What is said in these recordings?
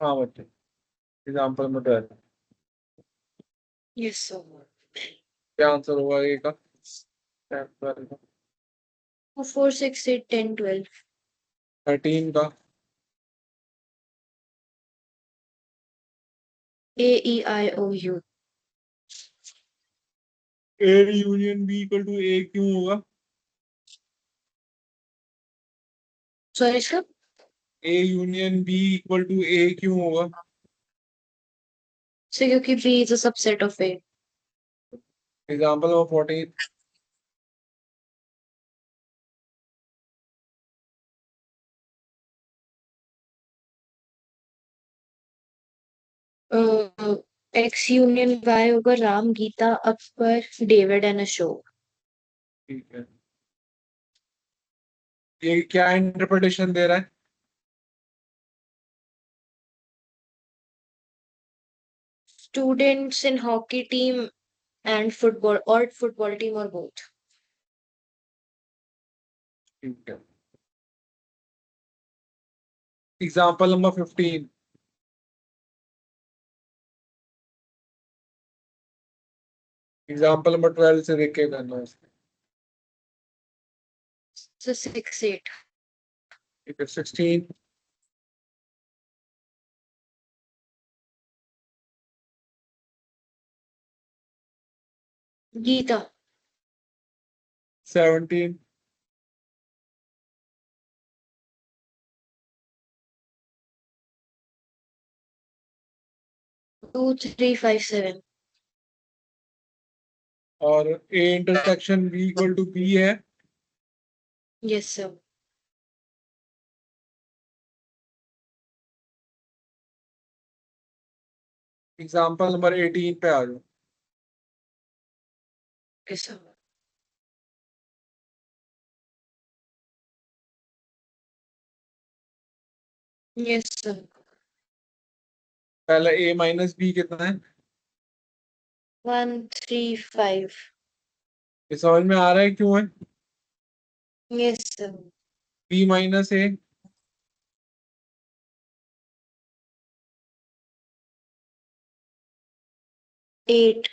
हाँ बच्चे, एग्जाम्पल में 12। Yes, sir. क्या आंसर होगा ए का? 10, 12 का। 4, 6, 8, 10, 12. 13 का? A, E, I, O, U. A union B equal to A क्यों होगा? Sorry, sir. A union B equal to A क्यों होगा? So, क्योंकि B is a subset of A. Example में 14। X union Y होगा राम, गीता, अकबर, डेविड एंड अशोक. ठीक है, ये क्या इंटरप्रिटेशन दे रहा है? Students in hockey team and football team or both. ठीक है, एग्जाम्पल नंबर 15। एग्जाम्पल नंबर 12 से देख के करना है इसको। So 6, 8. ठीक है, 16। गीता. 17। 2, 3, 5, 7. और A intersection B equal to B है। Yes, sir. एग्जाम्पल नंबर 18 पे आ जाओ। Yes, sir. Yes, sir. पहले ए माइनस बी कितना है? 1, 3, 5. ये समझ में आ रहा है क्यों है? Yes, sir. B minus A. 8.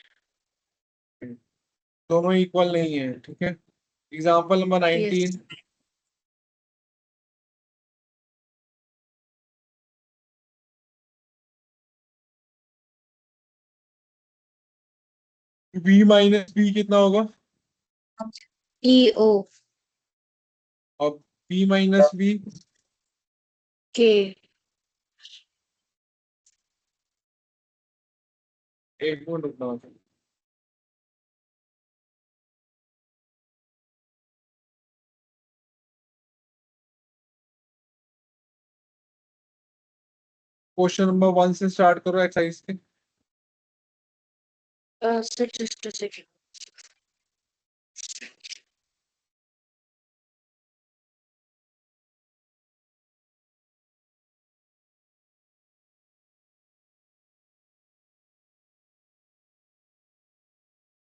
दोनों इक्वल नहीं है, ठीक है। Example number Yes. 19। B minus B कितना होगा? E, O. और बी माइनस बी? K. एक मिनट रुकना होगा। क्वेश्चन नंबर 1 से स्टार्ट करो एक्सरसाइज के। Sir, just a second.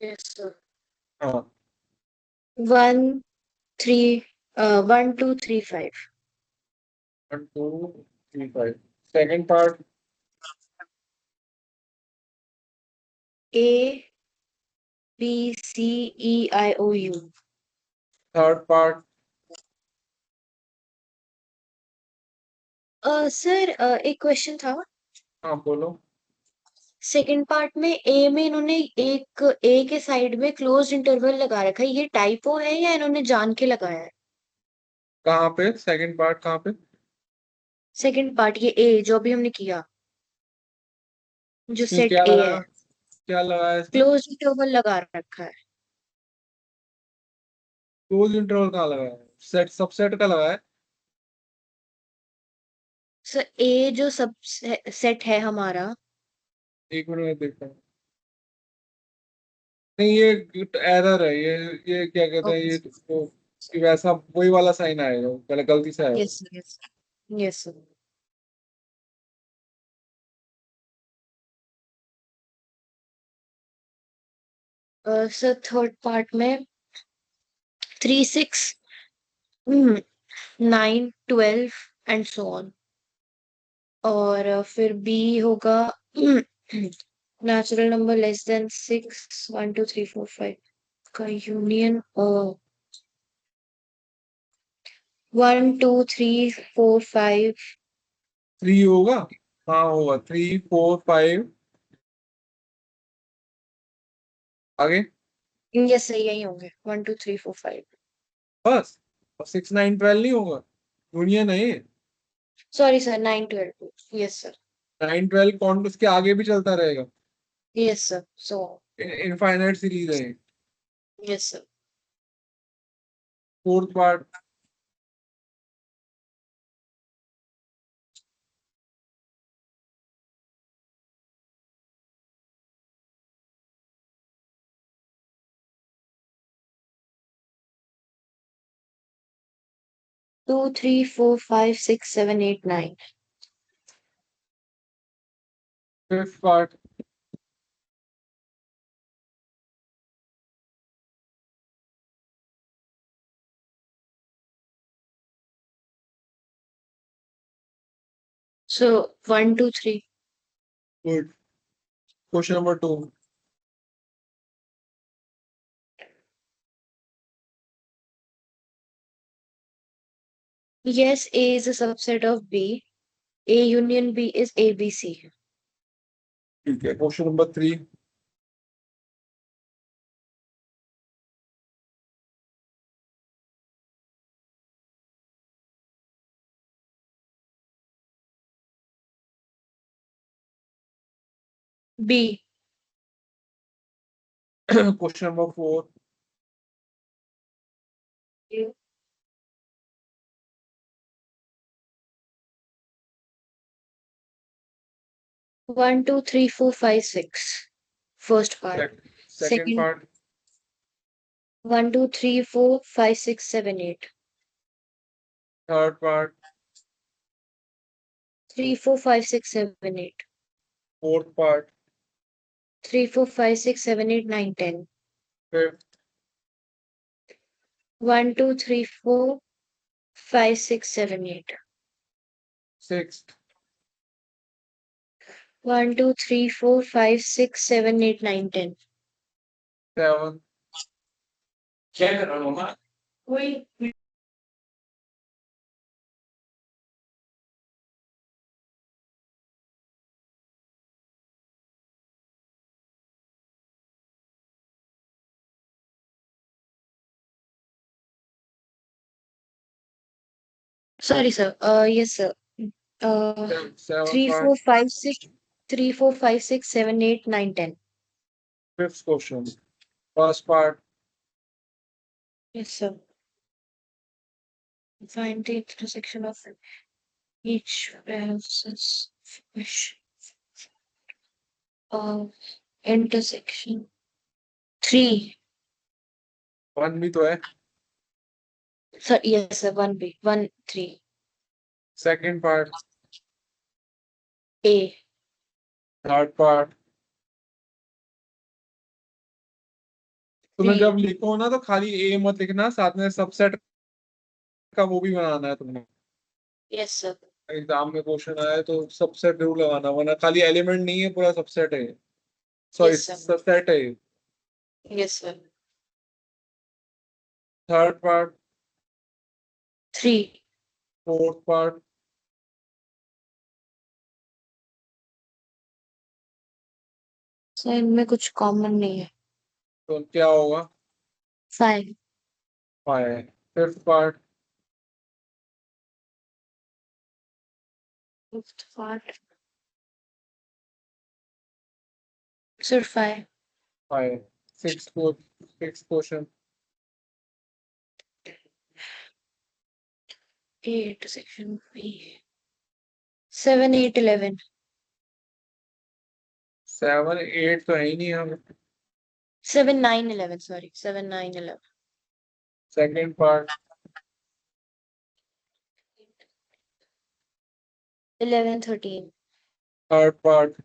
Yes, sir. हाँ, 1, 3, 1, 2, 3, 5. 1 2 3 5। Second part. A, B, C, E, I, O, U. Third part. Sir एक क्वेश्चन था. हाँ बोलो। सेकंड पार्ट में ए में इन्होंने एक ए के साइड में क्लोज इंटरवल लगा रखा है, ये टाइपो है या इन्होंने जान के लगाया है? कहाँ पे सेकंड पार्ट कहाँ पे? सेकंड पार्ट ये ए जो अभी हमने किया, जो इसमें सेट क्या ए लगाया? है, क्या लगाया इसमें? क्लोज इंटरवल लगा रखा है. क्लोज इंटरवल कहाँ लगाया है? सेट सबसेट का लगाया है। सर ए जो सब सेट है हमारा. एक मिनट में देखता हूँ। नहीं, ये एरर है, ये क्या कहते हैं, ओके. ये तो कि वैसा वही वाला साइन आएगा, पहले गलती से आएगा। Yes, yes. Yes sir. Sir third part में 3, 6, 9, 12 एंड सो ऑन. और फिर बी होगा नेचुरल नंबर लेस देन 6 1 2 3 4 5 का यूनियन 1 2 3 4 5 3 होगा। हाँ होगा 3 4 5 आगे। यस सही यही होंगे 1 2 3 4 5 बस। और 6 9 12 नहीं होगा। यूनियन है ये। सॉरी सर 9 12 यस सर 9 12 कौन उसके आगे भी चलता रहेगा। Yes sir so infinite series है। Yes sir fourth part. 2 3 4 5 6 7 8 9 fifth part. So 1 2 3 good. Question number 2। yes A is a subset of B A union B is ABC ठीक है question number 3। B question number 4। 1 2 3 4 5 6 first part second second part. 1 2 3 4 5 6 7 8 third part. 3 4 5 6 7 8 fourth part. 3 4 5 6 7 8 9 10 fifth. 1 2 3 4 5 6 7 8 sixth. 1 2 3 4 5 6 7 8 9 10 seven. क्या कर रहा हूँ मामा कोई sorry sir yes sir seven 3 4 part. 5 6 3 4 5 6 7 8 9 10 fifth question. First part. yes sir find the intersection of each versus fish intersection 3 one भी तो है। sir yes sir 1 B 1 3 second part. A third part. तुम्हें 3 जब लिखो ना तो खाली ए मत लिखना, साथ में सबसेट का वो भी बनाना है तुम्हें। yes sir एग्जाम में क्वेश्चन आया तो सबसेट जरूर लगाना, वरना खाली एलिमेंट नहीं है, पूरा सबसेट है। सॉरी yes sir सबसेट है। yes sir third part. 3 fourth part. Sir इनमें कुछ कॉमन नहीं है तो क्या होगा? 5 five. Fifth part. fifth part sir 5 five. Six question. A intersection B 7 8 11 seven eight तो है ही नहीं हम। 7 9 11 sorry 7 9 11 second part. 11 13 third part.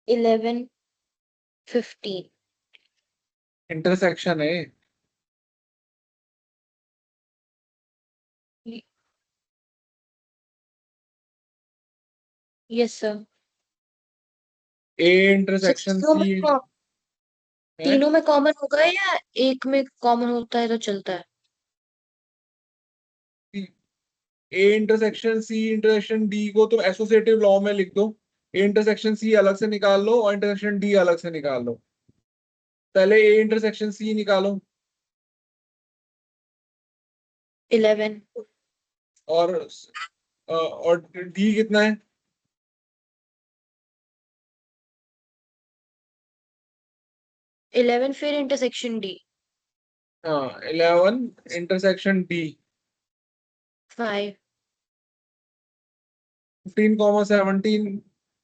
11 15 intersection है। Yes sir. A intersection C है। तीनों में कॉमन होगा या एक में कॉमन होता है तो चलता है? A intersection C intersection D को तो एसोसिएटिव लॉ में लिख दो। ए इंटरसेक्शन सी अलग से निकाल लो और इंटरसेक्शन डी अलग से निकाल लो। पहले ए इंटरसेक्शन सी निकालो। 11। और डी कितना है? 11 फिर इंटरसेक्शन डी। हाँ 11 इंटरसेक्शन डी। 5। 15, 17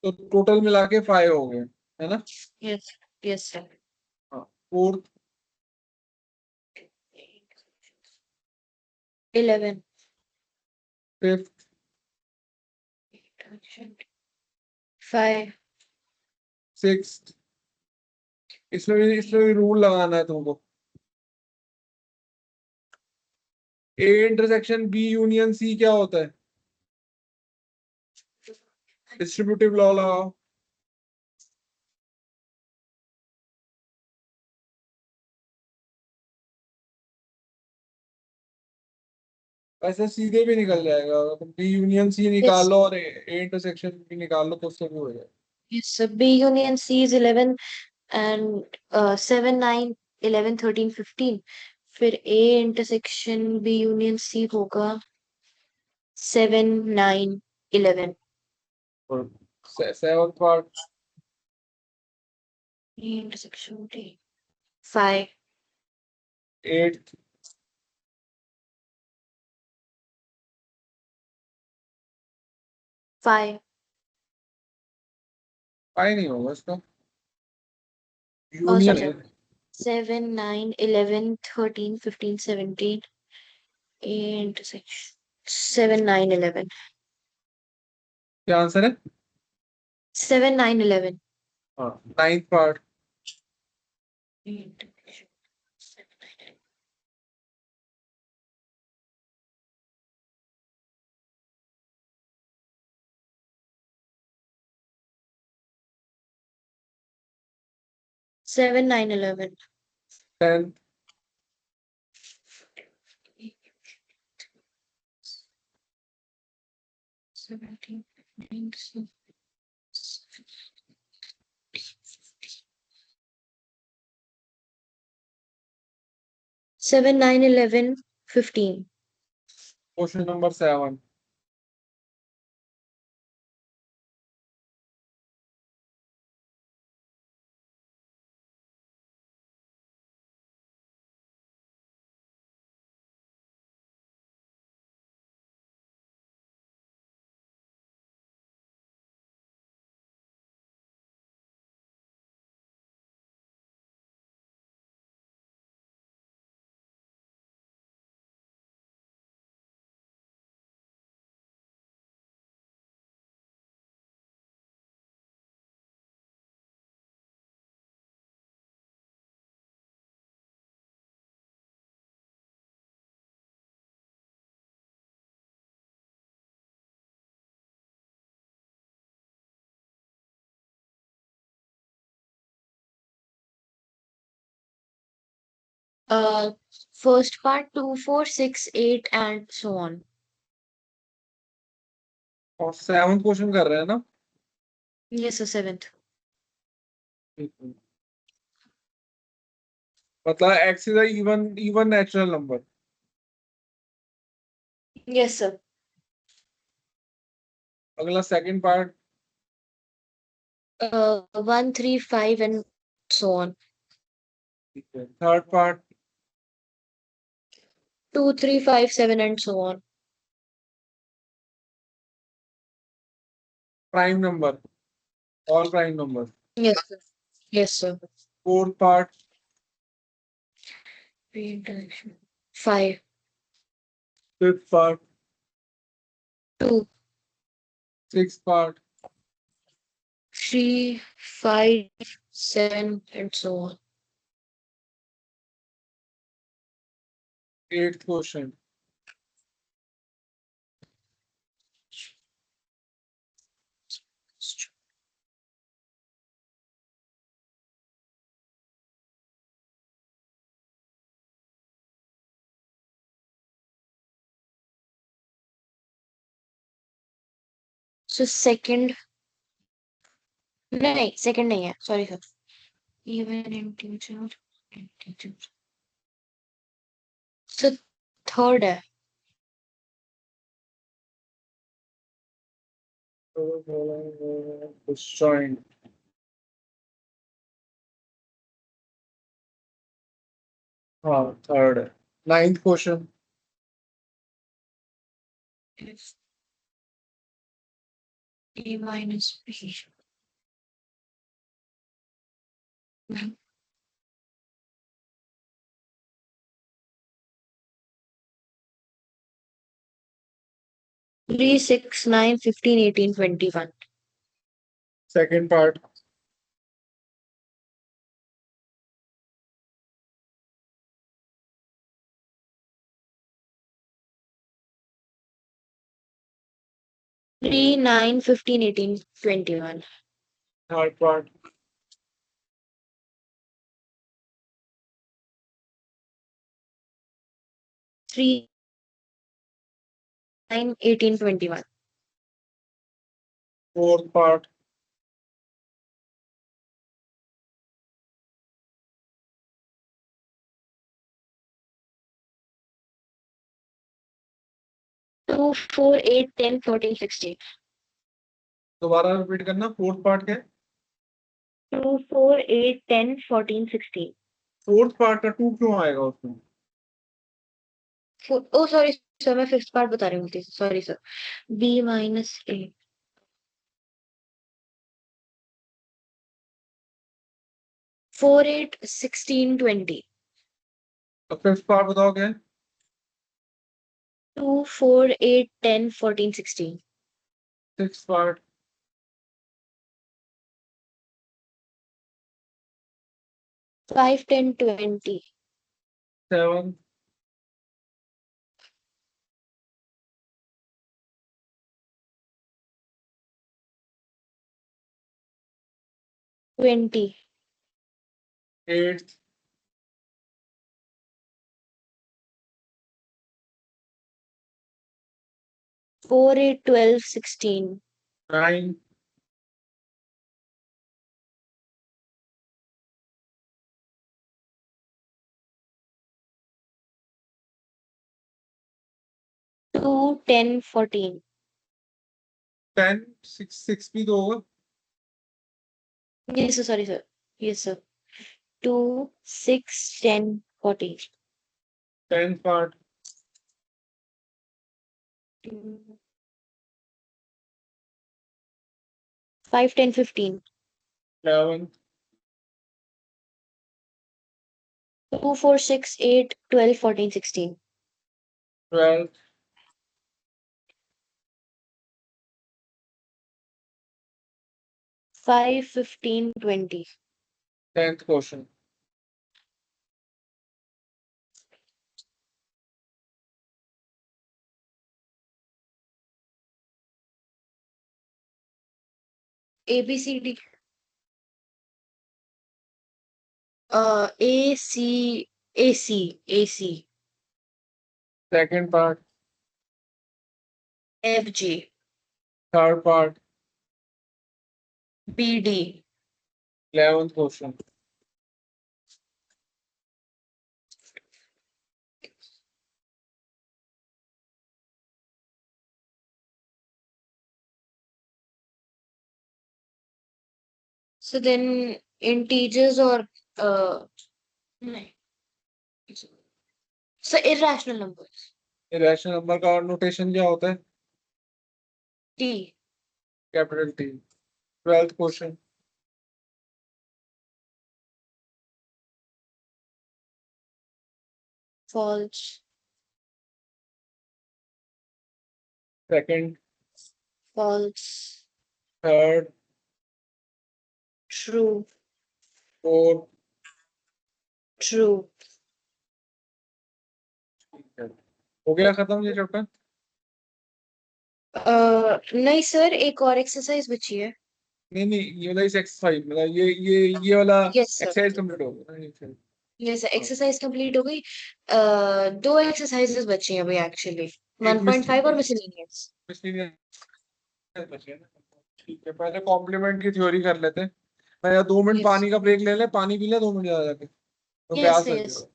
तो टोटल मिला के 5 हो गए, है ना? यस। Yes sir. हाँ। फोर्थ। 11। फिफ्थ। 5। सिक्स्थ। इसमें भी रूल लगाना है तुमको। A intersection B union C क्या होता है? डिस्ट्रीब्यूटिव लॉ लगाओ। ऐसे सीधे भी निकल जाएगा, अगर तुम बी यूनियन सी यस। निकाल लो और ए इंटरसेक्शन भी निकाल लो तो उससे भी हो जाएगा। Yes sir, B union C is 11 and 7 9 11 13 15। फिर A intersection B union C होगा 7 9 11। और seventh part. A intersection D 5। Eighth. 5। Pi नहीं होगा इसका। सॉरी यूनियन है। सर, 7 9 11 13 15 17। A intersection 7 9 11। क्या आंसर है? 7 9 11। हाँ ninth part. 7 9 11। Tenth. 17 7 9 11 15। Question number 7। First part 2 4 6 8 and so on. और सेवंथ क्वेश्चन कर रहे हैं ना? Yes, sir, seventh. मतलब x is even even natural number. Yes, sir. अगला second part. 1 3 5 and so on. Third part. 2 3 5 7 and so on. Prime number, all prime number. Yes, sir. Yes, sir. Fourth part. Reintroduction. 5 fifth part. 2 six part. 3 5 7 and so on. Eighth question. So second, नहीं second नहीं है, sorry sir. Even integer. So third है. Disjoint. हाँ third है. Ninth question. If a minus b. Mhm. 3, 6, 9, 15, 18, 21. Second part. 3, 9, 15, 18, 21. Third part. 3, 9, 18, 21. Fourth part. 2, 4, 8, 10, 14, 16. दोबारा repeat करना. Fourth part क्या है? 2, 4, 8, 10, 14, 16. फोर्थ पार्ट का 2 क्यों आएगा उसमें? Oh, sorry, sir, मैं फिफ्थ पार्ट बता रही हूँ. Sorry, sir. B minus A. 4, 8, 16, 20. तो फिफ्थ पार्ट बताओ क्या है? 2, 4, 8, 10, 14, 16. Six part. 5, 10, 20. Seven. 20. Eight. 4, 8, 12, 16. Nine. 2, 10, 14. Ten. Six. Six भी तो होगा. Yes, sir, sorry, sir. Yes, sir. 2, 6, 10, 14. Tenth part. 5, 10, 15. 11. 2, 4, 6, 8, 12, 14, 16. 12. 5, 15, 20. 10th question. A, B, C, D. A, C, A, C, A, C. Second part. F, G. Third part. B, D. 11th question. So then integers or नहीं. So irrational numbers. Irrational number का notation क्या होता है? T. Capital T. 12th question. False. Second. False. Third. True. Fourth. True. हो गया खत्म ये chapter? नहीं सर, एक और एक्सरसाइज बची है. नहीं नहीं, ये वाला इस एक्सरसाइज मतलब ये वाला यस सर. एक्सरसाइज कंप्लीट हो गया. नहीं, फिर यस सर, एक्सरसाइज कंप्लीट हो गई. दो एक्सरसाइजेस बची हैं अभी एक्चुअली. एक 1.5 और मिसलेनियस. मिसलेनियस ठीक है, पहले कॉम्प्लीमेंट की थ्योरी कर लेते हैं। मैं यार 2 मिनट Yes. पानी का ब्रेक ले ले, पानी पी ले 2 मिनट ज्यादा जाके, तो Yes, प्यास लग yes. जाएगा।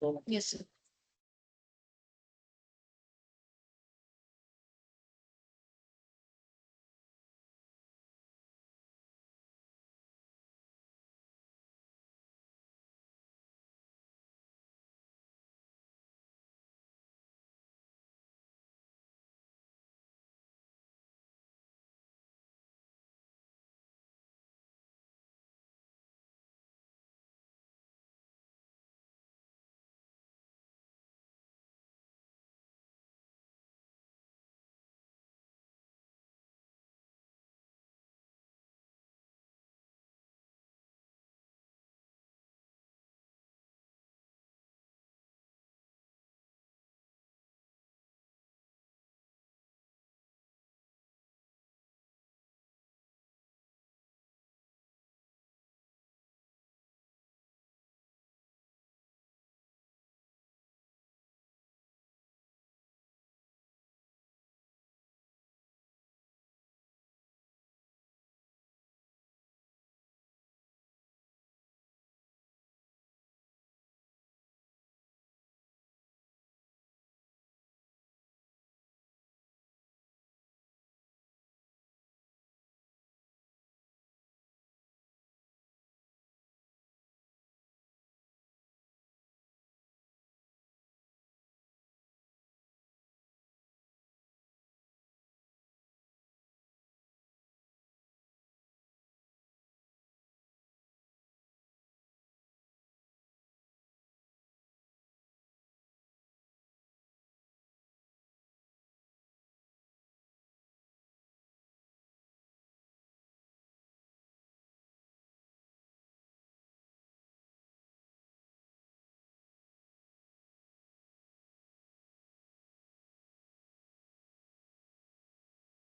तो Yes, sir.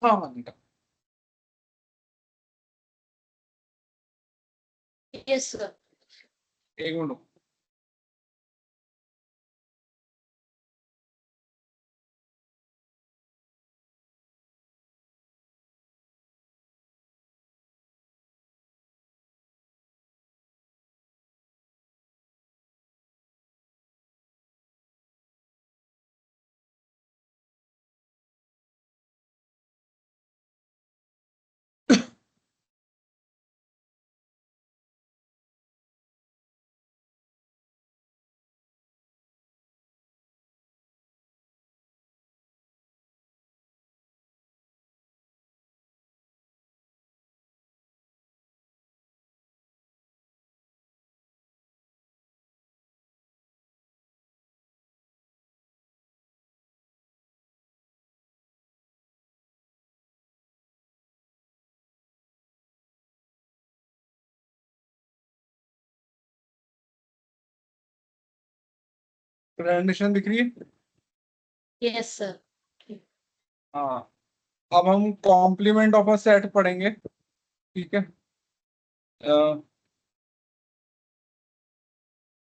हाँ हाँ निकल। Yes, sir. 1 मिनट रुको। प्रेजेंटेशन दिख रही है? Yes, sir. हाँ, अब हम कॉम्प्लीमेंट ऑफ अ सेट पढ़ेंगे, ठीक है।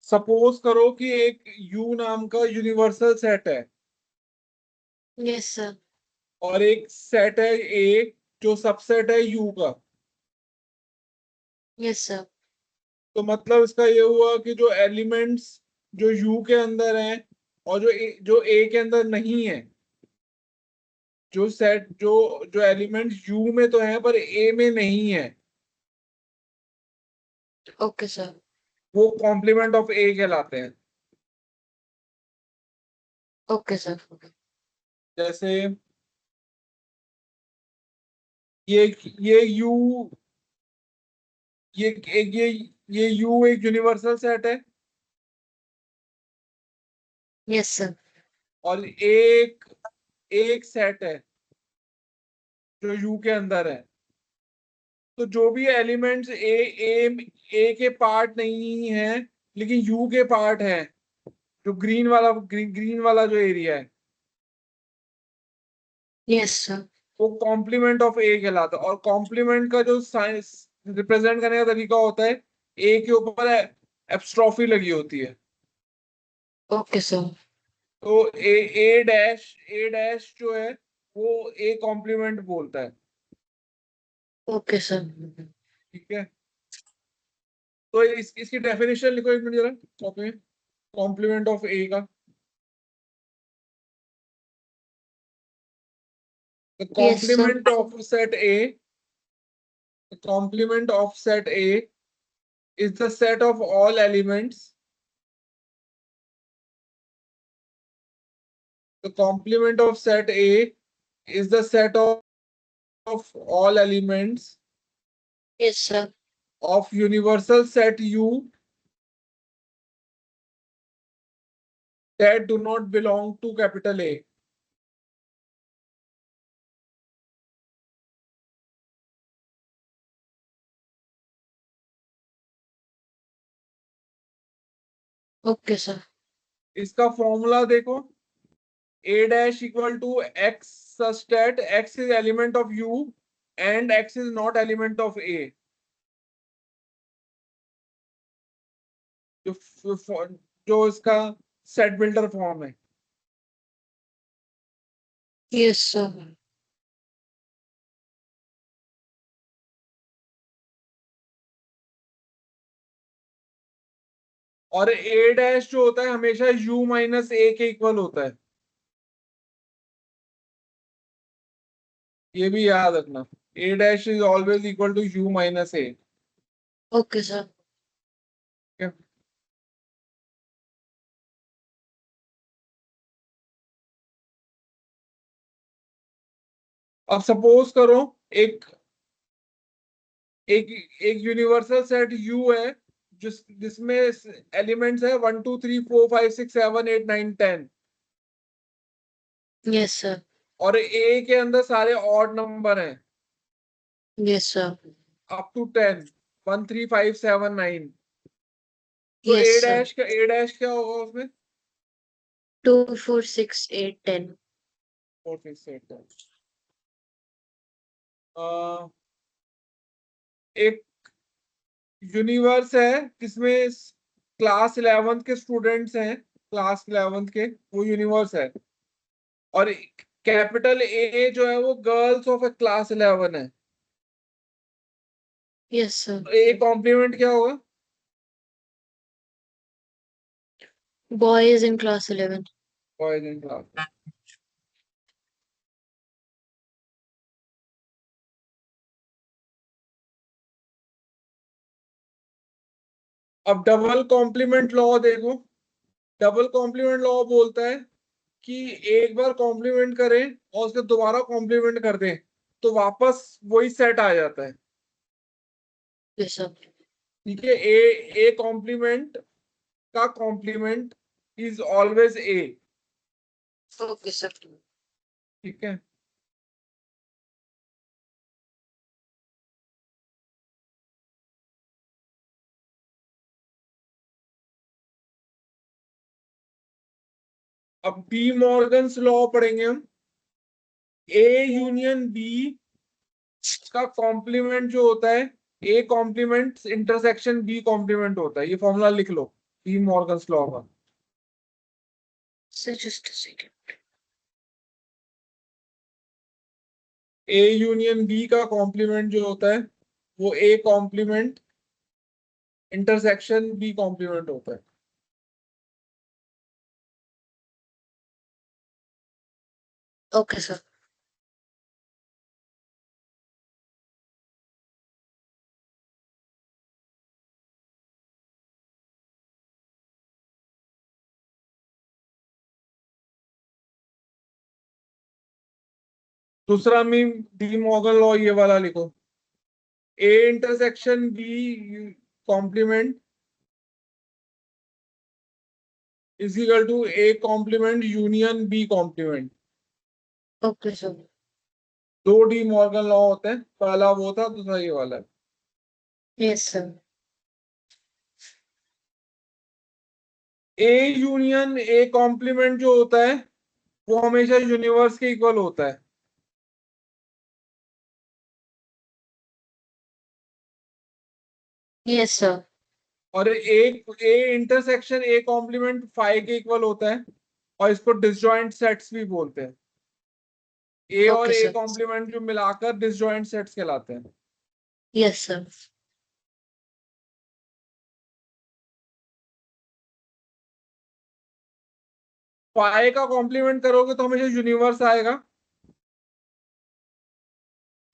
सपोज करो कि एक यू नाम का यूनिवर्सल सेट है, Yes, sir. और एक सेट है ए जो सबसेट है यू का। Yes, sir. तो मतलब इसका ये हुआ कि जो एलिमेंट्स जो यू के अंदर हैं और जो ए के अंदर नहीं है, जो सेट जो एलिमेंट्स यू में तो हैं पर ए में नहीं है, Okay, sir. वो कॉम्प्लीमेंट ऑफ ए कहलाते हैं। Okay, sir. जैसे ये ये यू ये यू एक यूनिवर्सल सेट है, Yes, sir. और एक एक सेट है जो यू के अंदर है। तो जो भी एलिमेंट्स ए के पार्ट नहीं है लेकिन यू के पार्ट है, जो ग्रीन वाला जो एरिया है, Yes, sir. वो कॉम्प्लीमेंट ऑफ ए कहलाता है। और कॉम्प्लीमेंट का जो साइंस रिप्रेजेंट करने का तरीका होता है, ए के ऊपर एप्स्ट्रॉफी लगी होती है। Okay, sir. तो ए डैश जो है वो ए कॉम्प्लीमेंट बोलता है। Okay sir. ठीक है, तो इसकी डेफिनेशन लिखो एक मिनट जरा कॉपी में, कॉम्प्लीमेंट ऑफ ए का। The yes sir. Complement of set A, the complement of set A is the set of all elements. The complement of set A is the set of all elements yes sir. of universal set U that do not belong to capital A. Okay sir. इसका formula देखो, a dash equal to x such that x is element of U and x is not element of A. जो जो इसका set builder form है। Yes sir. और a dash जो होता है हमेशा u माइनस ए के इक्वल होता है, ये भी याद रखना। a dash is always equal to u minus A. Okay sir. अब सपोज करो एक एक एक यूनिवर्सल सेट U है जिसमें एलिमेंट्स है 1 2 3 4 5 6 7 8 9 10, यस सर। और A के अंदर सारे ऑड नंबर हैं यस सर। Up to 10, 1 3 5 7 9। तो यस A सर। डैश क्या होगा उसमें? 2 4 6 8 10। 4 6 8 10। अह, एक यूनिवर्स है जिसमें क्लास 11th के स्टूडेंट्स हैं, क्लास 11th के, वो यूनिवर्स है। और कैपिटल ए जो है वो गर्ल्स ऑफ क्लास 11 है। Yes sir. तो ए कॉम्प्लीमेंट क्या होगा? Boys in class 11। Boys in class. अब डबल कॉम्प्लीमेंट लॉ देखो। डबल कॉम्प्लीमेंट लॉ बोलता है कि एक बार कॉम्प्लीमेंट करें और उसके दोबारा कॉम्प्लीमेंट कर दें तो वापस वही सेट आ जाता है। Yes sir. ठीक है, ए कॉम्प्लीमेंट का complement is always A. Okay sir. ठीक है, अब डी मॉर्गन्स लॉ पढ़ेंगे हम। ए यूनियन बी का कॉम्प्लीमेंट जो होता है, A complement intersection B complement होता है। ये फॉर्मूला लिख लो डी मॉर्गन्स लॉ का। Sir just a second. A union B का कॉम्प्लीमेंट जो होता है वो A complement intersection B complement होता है। Okay sir. दूसरा मीम डी मॉर्गन लॉ ये वाला लिखो, A intersection B complement is equal to A complement union B complement. Okay sir. दो डी मॉर्गन लॉ होते हैं, पहला वो था, दूसरा ये वाला है। Yes sir. A union A complement जो होता है वो हमेशा यूनिवर्स के इक्वल होता है। Yes sir. और A intersection A complement five के इक्वल होता है, और इसको डिसजॉइंट सेट्स भी बोलते हैं। ए और ओके ए सर। कॉम्प्लीमेंट जो मिलाकर डिसजॉइंट सेट्स कहलाते हैं। Yes, sir. फाइव का कॉम्प्लीमेंट करोगे तो हमेशा यूनिवर्स आएगा।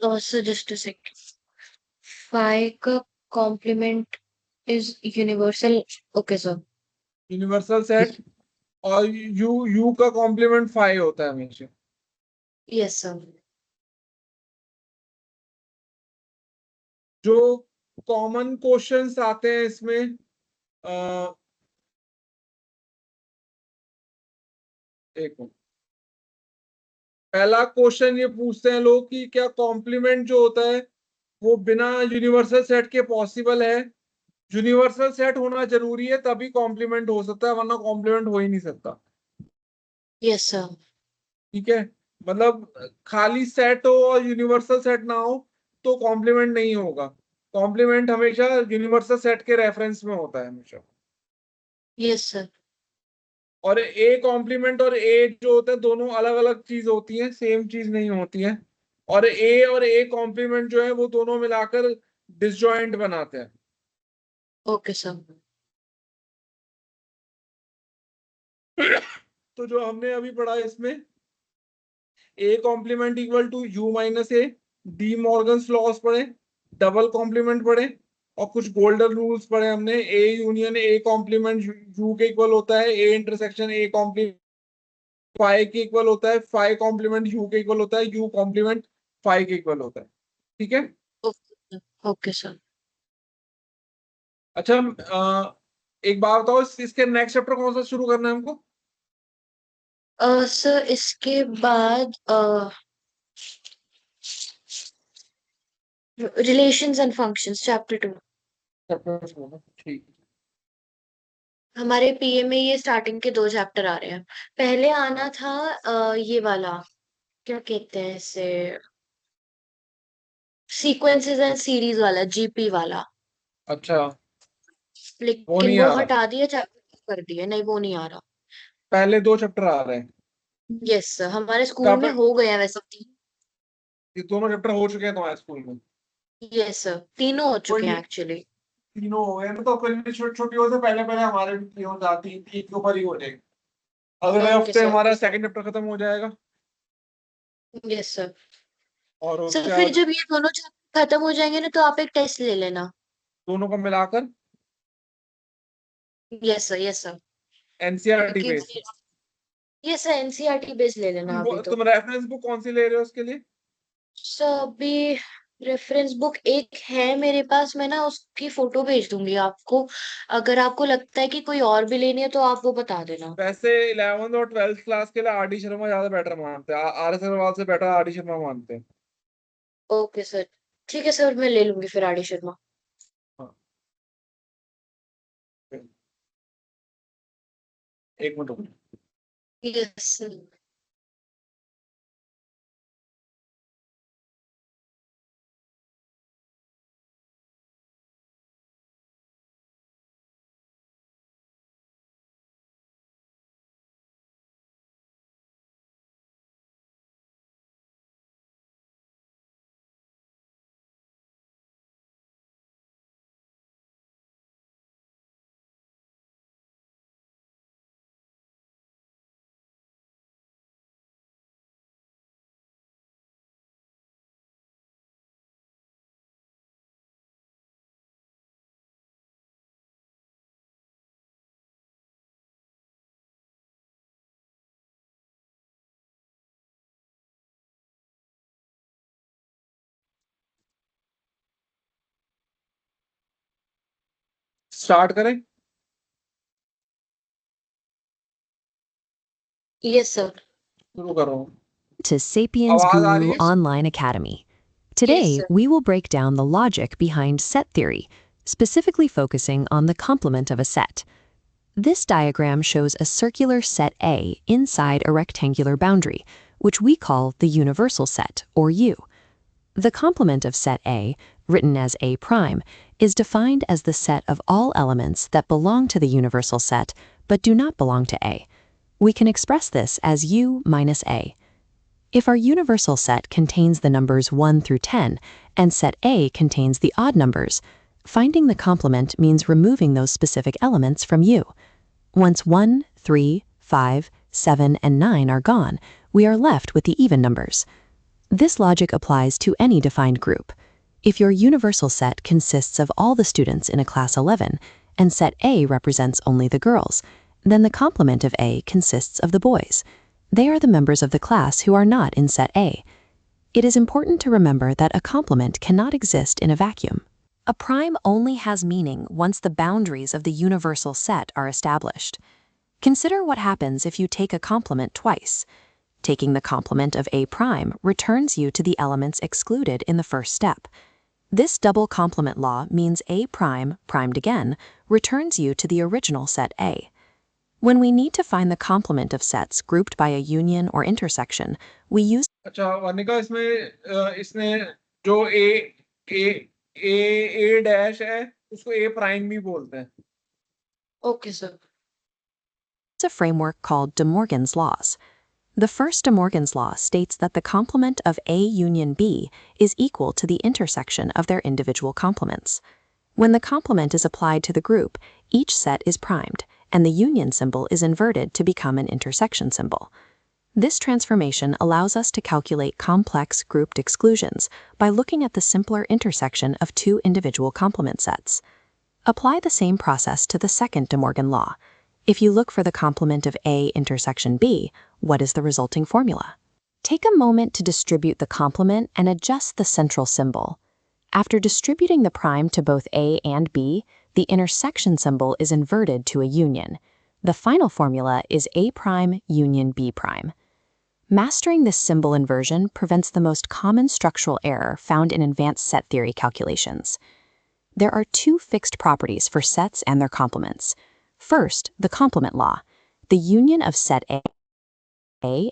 So just a second. Phi का complement is universal. Okay, sir. Universal set. और यू का कॉम्प्लीमेंट फाइव होता है हमेशा। Yes, sir. जो कॉमन क्वेश्चंस आते हैं इसमें, एक मिनट। पहला क्वेश्चन ये पूछते हैं लोग कि क्या कॉम्प्लीमेंट जो होता है वो बिना यूनिवर्सल सेट के पॉसिबल है। यूनिवर्सल सेट होना जरूरी है तभी कॉम्प्लीमेंट हो सकता है, वरना कॉम्प्लीमेंट हो ही नहीं सकता। Yes, sir. ठीक है। मतलब खाली सेट हो और यूनिवर्सल सेट ना हो तो कॉम्प्लीमेंट नहीं होगा। कॉम्प्लीमेंट हमेशा यूनिवर्सल सेट के रेफरेंस में होता है हमेशा। Yes, sir. और ए कॉम्प्लीमेंट और ए जो होते हैं दोनों अलग अलग चीज होती है, सेम चीज नहीं होती है। और ए कॉम्प्लीमेंट जो है वो दोनों मिलाकर डिसजॉइंट बनाते हैं। Okay, sir. तो जो हमने अभी पढ़ा इसमें, A complement equal to U minus A, De Morgan's laws पढ़े, डबल कॉम्प्लीमेंट पढ़े, और कुछ गोल्डन रूल्स पढ़े हमने। A union A complement U के इक्वल होता है, A intersection A complement five के इक्वल होता है, फाइव कॉम्प्लीमेंट यू के इक्वल होता है, यू कॉम्प्लीमेंट फाइव के इक्वल होता है। ठीक है। Okay, sir. Okay, sir. अच्छा, एक बात बताओ, इसके नेक्स्ट चैप्टर कौन सा शुरू करना है हमको? सर इसके बाद relations and functions chapter 2। Chapter ठीक। हमारे पीए में ये स्टार्टिंग के 2 चैप्टर आ रहे हैं। पहले आना था ये वाला, क्या कहते हैं इसे, सीक्वेंसेस एंड सीरीज वाला, जीपी वाला। अच्छा, वो लेकिन नहीं वो आ रहा। हटा दिया, चैप्टर कर दिया, नहीं वो नहीं आ रहा। पहले दो चैप्टर आ रहे हैं। यस सर, हमारे स्कूल कहाँ में पे? हो गए हैं वैसे ये दोनों चैप्टर हो चुके हैं तुम्हारे स्कूल में? यस सर, तीनों हो कोई चुके हैं नहीं, एक्चुअली। तीनों हो गए ना, तो कोई नहीं, छोटी छुट्टियों से पहले पहले हमारे भी हो जाती, तीन के ऊपर ही हो जाएगी। अगले ओके हफ्ते सर। हमारा सेकंड चैप्टर खत्म हो जाएगा। Yes sir. और सर उसके फिर बाद जब ये दोनों चैप्टर खत्म हो जाएंगे ना, तो आप एक टेस्ट ले लेना। दोनों को मिलाकर yes sir, yes sir. NCERT क्योंकि base. Yes sir, NCERT base ले लेना अभी तो। तुम रेफरेंस बुक कौन सी ले रहे हो उसके लिए? सर अभी रेफरेंस बुक एक है मेरे पास, मैं ना उसकी फोटो भेज दूंगी आपको। अगर आपको लगता है कि कोई और भी लेनी है तो आप वो बता देना। वैसे 11th और 12th क्लास के लिए आर डी शर्मा ज्यादा बेटर मानते हैं, आर एस अग्रवाल से बेटर आर डी शर्मा मानते हैं। ओके सर, ठीक है सर, मैं ले लूंगी फिर आर डी शर्मा। हाँ, एक मिनट रुको। Yes sir. स्टार्ट करें? Yes sir. शुरू कर रहा हूँ। To Sapiens आवाज आ रही Guru है? Online Academy. Yes Today, sir. we will break down the logic behind set theory, specifically focusing on the complement of a set. This diagram shows a circular set A inside a rectangular boundary, which we call the universal set, or U. The complement of set A, written as A prime, is defined as the set of all elements that belong to the universal set but do not belong to A. We can express this as U minus A. If our universal set contains the numbers 1 through 10 and set A contains the odd numbers, finding the complement means removing those specific elements from U. Once 1, 3, 5, 7, and 9 are gone, we are left with the even numbers. This logic applies to any defined group. If your universal set consists of all the students in a class 11 and set A represents only the girls, then the complement of A consists of the boys. They are the members of the class who are not in set A. It is important to remember that a complement cannot exist in a vacuum. A prime only has meaning once the boundaries of the universal set are established. Consider what happens if you take a complement twice. Taking the complement of A prime returns you to the elements excluded in the first step. This double complement law means A prime, primed again, returns you to the original set A. When we need to find the complement of sets grouped by a union or intersection, we use अच्छा वनिका इसने जो ए dash है उसको ए prime भी बोलते हैं. Okay, sir. a framework called De Morgan's laws. The first De Morgan's law states that the complement of A union B is equal to the intersection of their individual complements. When the complement is applied to the group, each set is primed, and the union symbol is inverted to become an intersection symbol. This transformation allows us to calculate complex grouped exclusions by looking at the simpler intersection of two individual complement sets. Apply the same process to the second De Morgan law. If you look for the complement of A intersection B, what is the resulting formula? Take a moment to distribute the complement and adjust the central symbol. After distributing the prime to both A and B, the intersection symbol is inverted to a union. The final formula is A prime union B prime. Mastering this symbol inversion prevents the most common structural error found in advanced set theory calculations. There are two fixed properties for sets and their complements. First, the complement law. The union of set A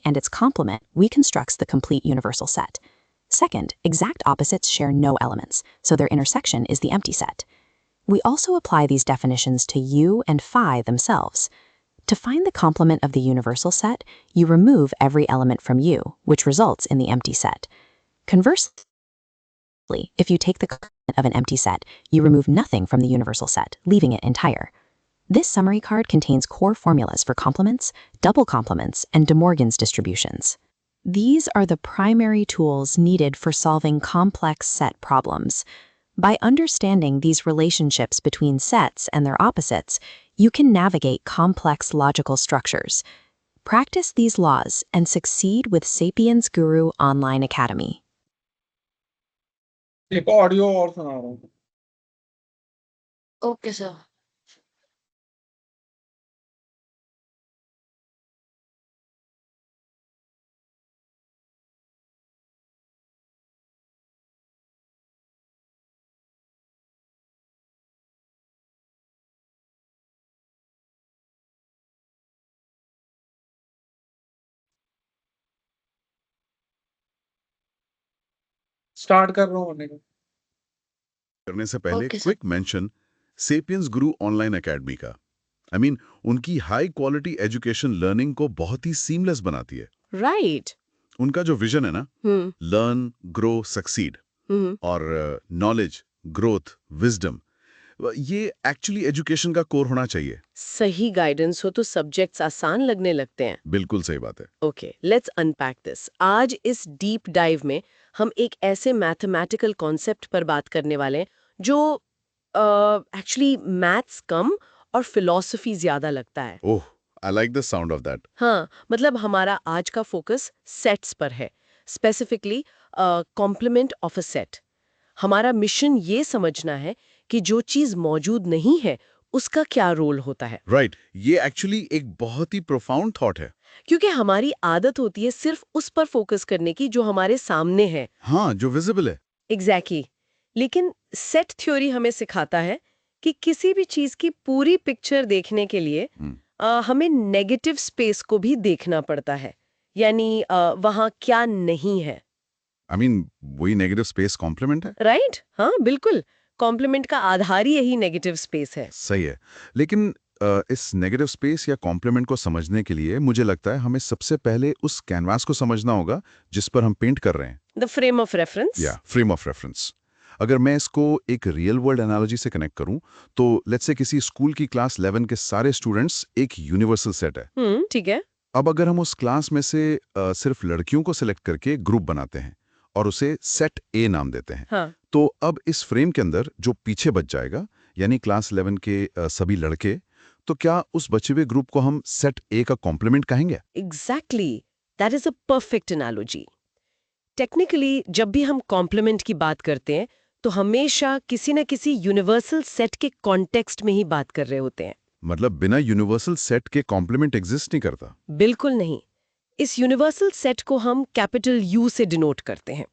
and its complement reconstructs the complete universal set. Second, exact opposites share no elements, so their intersection is the empty set. We also apply these definitions to U and phi themselves. To find the complement of the universal set, you remove every element from U, which results in the empty set. Conversely, if you take the complement of an empty set, you remove nothing from the universal set, leaving it entire. This summary card contains core formulas for complements, double complements, and De Morgan's distributions. These are the primary tools needed for solving complex set problems. By understanding these relationships between sets and their opposites, you can navigate complex logical structures. Practice these laws and succeed with Sapiens Guru Online Academy. एक audio और सुना रहा हूँ. Okay, sir. Start कर रहा हूँ वनिका. करने से पहले Okay, sir. Quick mention sapiens गुरु ऑनलाइन एकेडमी का. उनकी हाई क्वालिटी एजुकेशन लर्निंग को बहुत ही सीमलेस बनाती है. राइट. उनका जो विजन है ना, लर्न ग्रो सक्सीड, और नॉलेज ग्रोथ विजडम, ये एक्चुअली एजुकेशन का कोर होना चाहिए. सही गाइडेंस हो तो सब्जेक्ट्स आसान लगने लगते हैं. बिल्कुल सही बात है. Okay, let's unpack this. आज इस डीप डाइव में हम एक ऐसे मैथमेटिकल कॉन्सेप्ट पर बात करने वाले हैं जो एक्चुअली मैथ्स कम और फिलॉसफी ज्यादा लगता है. Oh, I like the sound of that. हाँ, मतलब हमारा आज का फोकस सेट्स पर है, specifically complement of a set. हमारा मिशन ये समझना है कि जो चीज मौजूद नहीं है उसका क्या रोल होता है. राइट, ये एक्चुअली एक बहुत ही प्रोफाउंड थॉट है. क्योंकि हमारी आदत होती है सिर्फ उस पर फोकस करने की जो हमारे सामने है. हाँ, जो विजिबल है. एग्जैक्टली. लेकिन सेट थ्योरी हमें सिखाता है कि किसी भी चीज की पूरी पिक्चर देखने के लिए हमें नेगेटिव स्पेस को भी देखना पड़ता है. यानी वहाँ क्या नहीं है. वही नेगेटिव स्पेस कॉम्प्लीमेंट है. राइट. हाँ, बिल्कुल. कॉम्प्लीमेंट का आधार ही यही नेगेटिव स्पेस है. सही है. लेकिन इस नेगेटिव स्पेस या कॉम्प्लीमेंट को समझने के लिए मुझे लगता है हमें सबसे पहले उस कैनवास को समझना होगा जिस पर हम पेंट कर रहे हैं, द फ्रेम ऑफ रेफरेंस। या फ्रेम ऑफ रेफरेंस। अगर मैं इसको एक रियल वर्ल्ड एनालॉजी से कनेक्ट करूं, तो लेट्स से किसी स्कूल की क्लास 11 के सारे स्टूडेंट्स एक यूनिवर्सल सेट है। ठीक है। अब अगर हम उस क्लास में से सिर्फ लड़कियों को सिलेक्ट करके ग्रुप बनाते हैं और उसे सेट ए नाम देते हैं, हाँ। तो अब इस फ्रेम के अंदर जो पीछे बच जाएगा, यानी क्लास 11 के सभी लड़के, तो क्या उस बचे हुए ग्रुप को हम सेट ए का कॉम्प्लीमेंट कहेंगे? Exactly, that is a perfect analogy. Technically जब भी हम कॉम्प्लीमेंट की बात करते हैं तो हमेशा किसी न किसी यूनिवर्सल सेट के कॉन्टेक्स्ट में ही बात कर रहे होते हैं। मतलब बिना यूनिवर्सल सेट के कॉम्प्लीमेंट एग्जिस्ट नहीं करता? बिल्कुल नहीं। इस यूनिवर्सल सेट को हम कैपिटल यू से डिनोट करते हैं।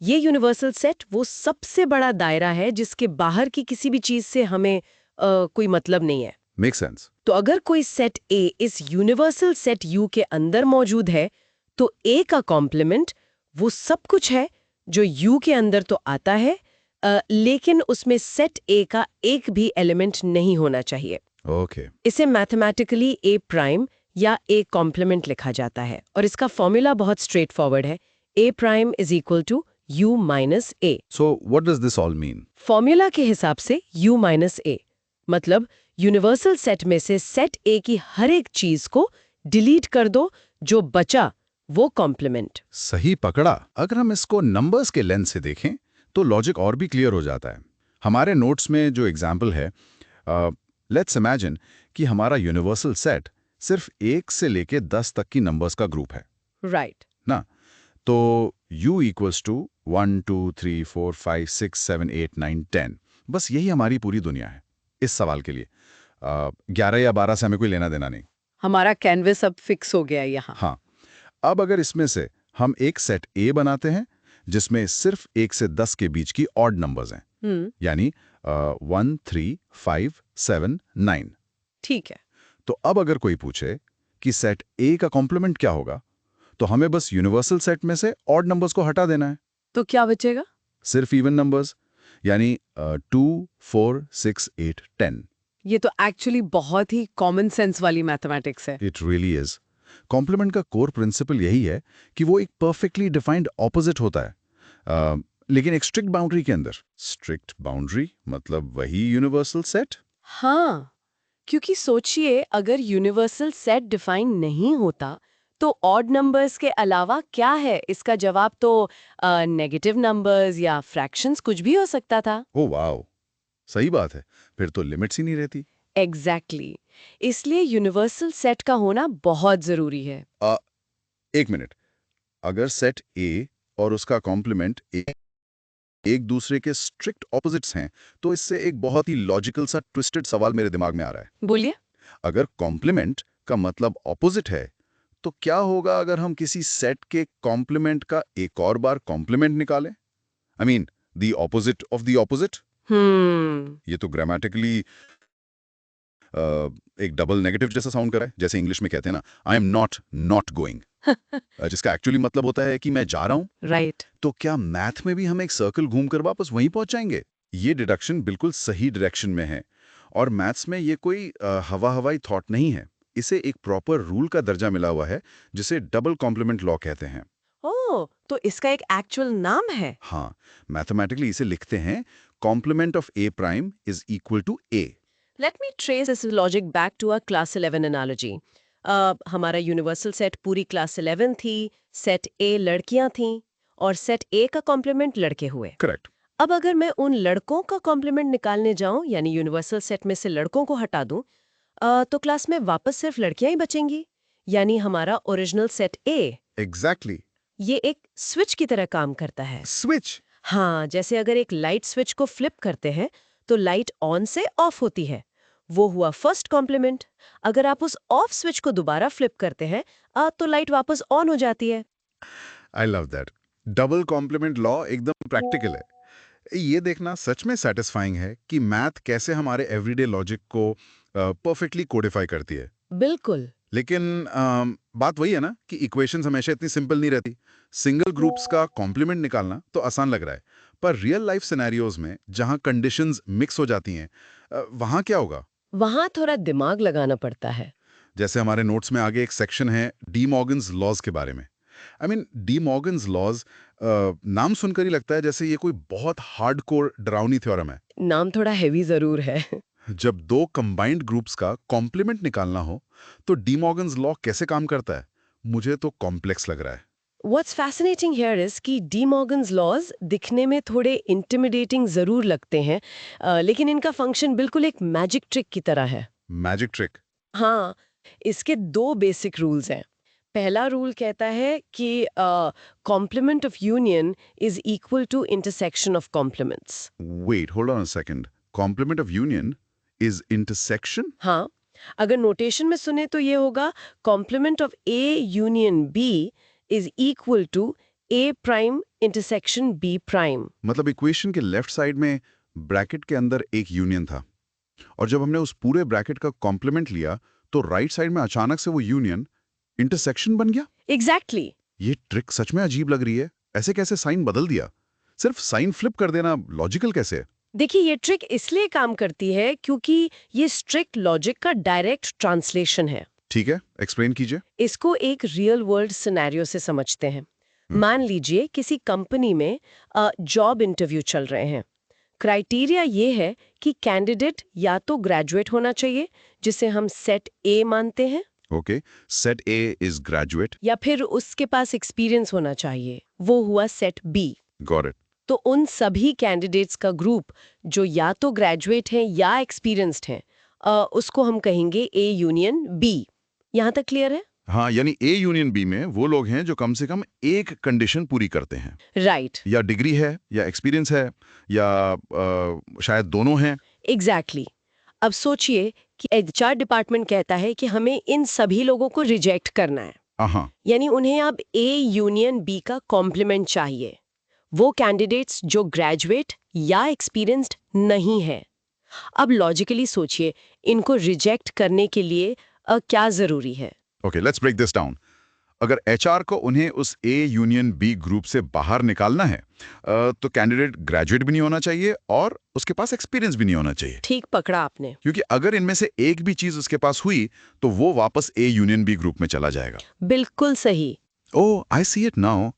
ये यूनिवर्सल सेट वो सबसे बड़ा दायरा है जिसके बाहर की किसी भी चीज से हमें कोई मतलब नहीं है। Make sense. तो अगर कोई सेट ए इस यूनिवर्सल सेट यू के अंदर मौजूद है, तो ए का कॉम्प्लीमेंट वो सब कुछ है जो यू के अंदर तो आता है, लेकिन उसमें सेट ए का एक भी एलिमेंट नहीं होना चाहिए। ओके। इसे मैथमेटिकली ए प्राइम या ए कॉम्प्लीमेंट लिखा जाता है और इसका फॉर्मूला बहुत स्ट्रेट फॉरवर्ड है। A prime is equal to U minus A. So what does this all mean? Formula के हिसाब से यू माइनस ए मतलब यूनिवर्सल सेट में से सेट ए की हर एक चीज को डिलीट कर दो, जो बचा वो कॉम्प्लीमेंट। सही पकड़ा। अगर हम इसको नंबर्स के लेंस से देखें तो लॉजिक और भी क्लियर हो जाता है। हमारे नोट्स में जो एग्जाम्पल है, लेट्स इमेजिन कि हमारा यूनिवर्सल सेट सिर्फ 1 से लेके 10 तक की नंबर्स का ग्रुप है, राइट। ना? तो u इक्वल्स टू 1 2 3 4 5 6 7 8 9 10। बस यही हमारी पूरी दुनिया है इस सवाल के लिए। 11 या 12 से हमें कोई लेना देना नहीं। हमारा कैनवस अब फिक्स हो गया यहाँ। हाँ। अब अगर इसमें से हम एक सेट ए बनाते हैं जिसमें सिर्फ 1 से 10 के बीच की ऑड नंबर्स हैं, यानी 1 3 5 7 9। ठीक है। तो अब अगर कोई पूछे कि सेट ए का कॉम्प्लीमेंट क्या होगा, तो हमें बस यूनिवर्सल सेट में से ऑड नंबर्स को हटा देना है। तो क्या बचेगा? सिर्फ इवन नंबर्स, यानी 2 4 6 8 10। ये तो एक्चुअली बहुत ही कॉमन सेंस वाली मैथमेटिक्स है। It really is. कॉम्प्लीमेंट का कोर प्रिंसिपल यही है कि वो एक परफेक्टली डिफाइंड ऑपोजिट होता है, लेकिन एक स्ट्रिक्ट बाउंड्री के अंदर। स्ट्रिक्ट बाउंड्री मतलब वही यूनिवर्सल सेट? हाँ, क्योंकि सोचिए अगर यूनिवर्सल सेट डिफाइन नहीं होता तो ऑड नंबर्स के अलावा क्या है? इसका जवाब तो नेगेटिव नंबर्स या फ्रैक्शंस कुछ भी हो सकता था। ओह वाओ, सही बात है। फिर तो लिमिट्स ही नहीं रहती। एग्जैक्टली। इसलिए यूनिवर्सल सेट का होना बहुत जरूरी है। एक मिनट, अगर सेट ए और उसका कॉम्प्लीमेंट एक दूसरे के स्ट्रिक्ट ऑपोजिट्स हैं, तो इससे एक बहुत ही लॉजिकल सा ट्विस्टेड सवाल मेरे दिमाग में आ रहा है। बोलिए। अगर कॉम्प्लीमेंट का मतलब ऑपोजिट है, तो क्या होगा अगर हम किसी सेट के कॉम्प्लीमेंट का एक और बार कॉम्प्लीमेंट निकालें? I mean the opposite of the opposite. ये तो ग्रामेटिकली एक डबल नेगेटिव जैसा साउंड कर रहा है, जैसे इंग्लिश में कहते हैं ना, आई एम नॉट गोइंग, जिसका एक्चुअली मतलब होता है कि मैं जा रहा हूं। राइट। तो क्या मैथ में भी हम एक सर्कल घूमकर वापस वहीं पहुंच जाएंगे? ये डिडक्शन बिल्कुल सही डायरेक्शन में है, और मैथ्स में ये कोई हवाई थॉट नहीं है। इसे एक प्रॉपर रूल का दर्जा मिला हुआ है जिसे डबल कॉम्प्लीमेंट लॉ कहते हैं। ओह, तो इसका एक एक्चुअल नाम है? हाँ, मैथमेटिकली इसे लिखते हैं complement of A prime is equal to A. Let me trace this logic back to a class 11 analogy. हमारा यूनिवर्सल सेट पूरी क्लास 11 थी, सेट ए लड़कियां थीं और सेट ए का कॉम्प्लीमेंट लड़के हुए। करेक्ट। अब अगर मैं उन लड़कों का कॉम्प्लीमेंट निकालने जाऊं, यानी यूनिवर्सल सेट में से लड़कों को हटा दूं, तो क्लास में वापस सिर्फ लड़कियां ही बचेंगी, यानी हमारा ओरिजिनल सेट ए। एग्जैक्टली। ये एक स्विच की तरह काम करता है। स्विच? हाँ, जैसे अगर एक लाइट स्विच को फ्लिप करते हैं तो लाइट ऑन से ऑफ होती है, वो हुआ फर्स्ट कॉम्प्लीमेंट। अगर आप उस ऑफ स्विच को दोबारा फ्लिप करते हैं तो लाइट वापस ऑन हो जाती है। I love that. Double complement law एकदम प्रैक्टिकल है। ये देखना सच में सेटिस्फाइंग है कि मैथ कैसे हमारे एवरीडे लॉजिक को परफेक्टली कोडिफाई करती है। बिल्कुल। लेकिन बात वही है ना कि इक्वेशंस हमेशा इतनी सिंपल नहीं रहती। सिंगल ग्रुप्स का कॉम्प्लीमेंट निकालना तो आसान लग रहा है, पर रियल लाइफ सिनेरियोज में जहां कंडीशंस मिक्स हो जाती हैं, वहां क्या होगा? वहां थोड़ा दिमाग लगाना पड़ता है। जैसे हमारे नोट्स में आगे एक सेक्शन है डी मॉर्गन्स लॉज के बारे में। I mean De Morgan's laws नाम सुनकर ही लगता है जैसे ये कोई बहुत हार्डकोर डरावनी थ्योरम है। नाम थोड़ा हैवी जरूर है। जब दो कंबाइंड ग्रुप्स का कॉम्प्लीमेंट निकालना हो तो डी मॉर्गन्स लॉ कैसे काम करता है, मुझे तो कॉम्प्लेक्स लग रहा है। What's fascinating here is कि डी मॉर्गन्स लॉज दिखने में थोड़े इंटिमिडेटिंग जरूर लगते हैं, लेकिन इनका फंक्शन बिल्कुल एक मैजिक ट्रिक की तरह है। Magic trick? हाँ, इसके दो बेसिक रूल्स हैं। पहला रूल कहता है कि complement of union is equal to intersection of complements. Wait, hold on a second. Complement of union is intersection? हाँ, अगर नोटेशन में सुने तो ये होगा complement of A union B is equal to A prime intersection B prime. मतलब equation के left side में ब्रैकेट के अंदर एक यूनियन था, और जब हमने उस पूरे ब्रैकेट का कॉम्प्लीमेंट लिया तो राइट साइड में अचानक से वो यूनियन इंटरसेक्शन बन गया। एग्जैक्टली। ये ट्रिक सच में अजीब लग रही है। ऐसे कैसे साइन बदल दिया? सिर्फ साइन फ्लिप कर देना लॉजिकल कैसे? देखिए, ये ट्रिक इसलिए काम करती है क्योंकि ये स्ट्रिक्ट लॉजिक का डायरेक्ट ट्रांसलेशन है। ठीक है, एक्सप्लेन कीजिए। इसको एक रियल वर्ल्ड सिनेरियो से समझते हैं। मान लीजिए किसी कंपनी में जॉब इंटरव्यू चल रहे हैं। क्राइटेरिया ये है कि कैंडिडेट या तो ग्रेजुएट होना चाहिए, जिसे हम सेट ए मानते हैं, okay, set A is graduate. या फिर उसके पास एक्सपीरियंस होना चाहिए, वो हुआ सेट बी। Got it. तो उन सभी कैंडिडेट्स का ग्रुप जो या तो ग्रेजुएट हैं या एक्सपीरियंस्ड हैं, उसको हम कहेंगे ए यूनियन बी। यहाँ तक क्लियर है? हाँ, यानी ए यूनियन बी में वो लोग हैं जो कम से कम एक कंडीशन पूरी करते हैं। राइट, या डिग्री है, या एक्सपीरियंस है, या शायद दोनों हैं। एग्जैक्टली। अब सोचिए कि एचआर डिपार्टमेंट कहता है कि हमें इन सभी लोगों को रिजेक्ट करना है, हाँ, यानी उन्हें अब ए यूनियन बी का कॉम्प्लीमेंट चाहिए, वो कैंडिडेट्स जो ग्रेजुएट या एक्सपीरियंस्ड नहीं है। अब लॉजिकली सोचिए, इनको रिजेक्ट करने के लिए क्या जरूरी है? Okay, let's break this down. अगर एचआर को उन्हें उस ए यूनियन बी ग्रुप से बाहर निकालना है, तो कैंडिडेट ग्रेजुएट भी नहीं होना चाहिए और उसके पास एक्सपीरियंस भी नहीं होना चाहिए। ठीक पकड़ा आपने। क्योंकि अगर इनमें से एक भी चीज उसके पास हुई तो वो वापस ए यूनियन बी ग्रुप में चला जाएगा। बिल्कुल सही। ओह, आई सी इट नाउ।